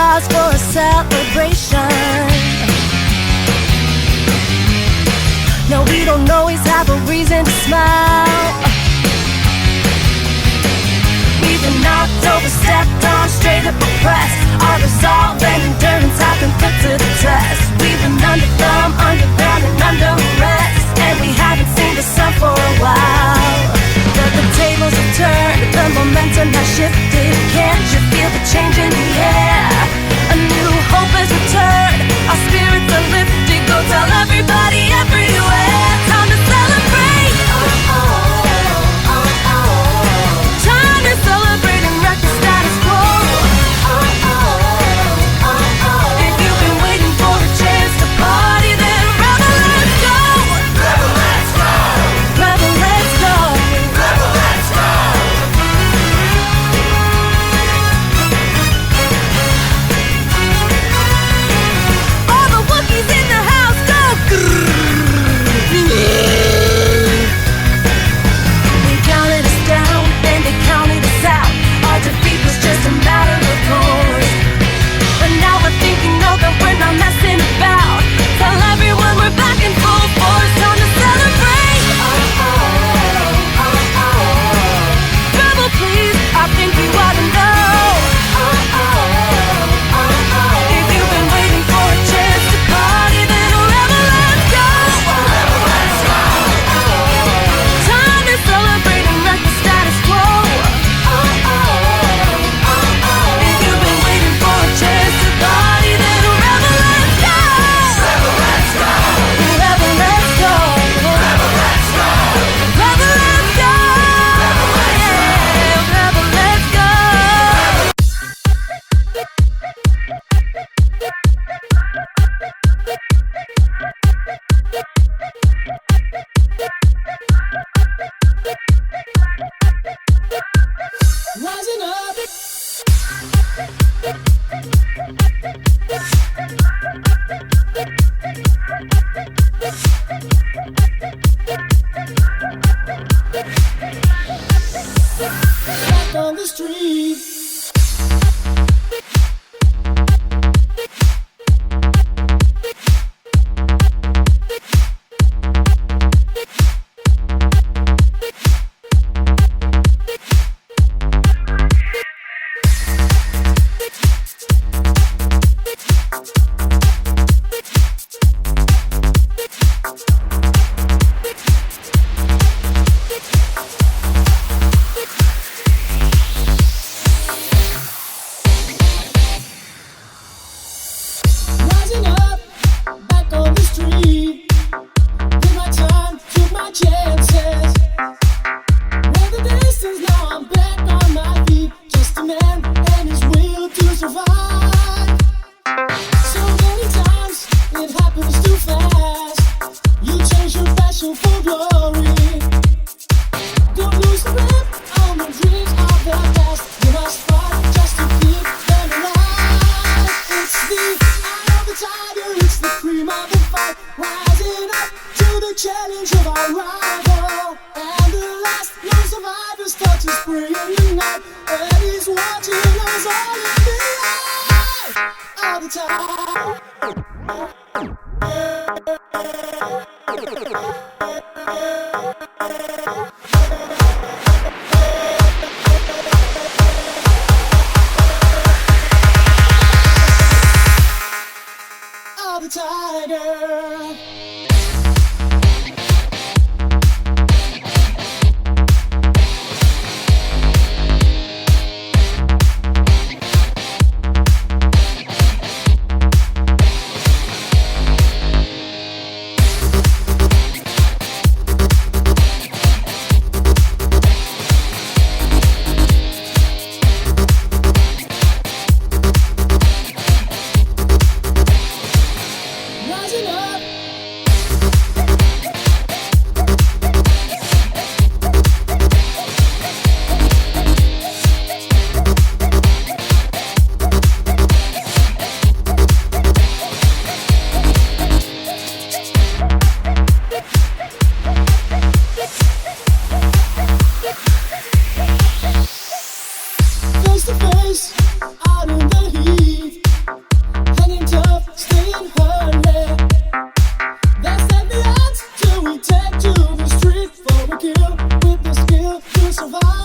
cause for a celebration. No, we don't always have a reason to smile. We've been knocked over, stepped on, straight up oppressed. Our resolve and endurance have been put to the test. We've been under thumb, underground and under arrest, and we haven't seen the sun for a while. But the tables have turned, the momentum has shifted. Can't you feel the change in the air? A new hope has returned, our spirits are lifted. Go tell everybody everywhere, time to celebrate. Time to celebrate and wreck the status quo. If you've been waiting for a chance to party, then rebel, let's go. Rebel, let's go. Rebel, let's go. Rebel, let's go. All the Wookiees in the house, go. They counted us down and they counted us out. Our defeat was just a matter of course. But now we're thinking, no, that we're not messing about. Tell everyone we're back in full force. Time to celebrate. Rebel, please, I think you ought to know. If you've been waiting for a chance to party, then rebel, let's go. Rebel, let's go. Time to celebrate and wreck the status quo. If you've been waiting for a chance to party, then rebel, let's go. Rebel, let's go. Rebel, let's go. Rebel, let's go. Rebel, let's go. Rebel, let's go. Rising up. Back on the street. Rising up, back on the street. Did my time, took my chances. Ran the distance, now I'm back on my feet. Just a man and his will to survive. So many times it happens too fast. You change your passion for glory. Don't lose the grip on the dreams of the past. You must fight just to keep them alive. It's the eye of the tiger, it's the cream of the fight. Rising up to the challenge of our rival. And the last known survivor starts to spray in the night. And he's watching us all in the eye all the time. All the tiger. survive.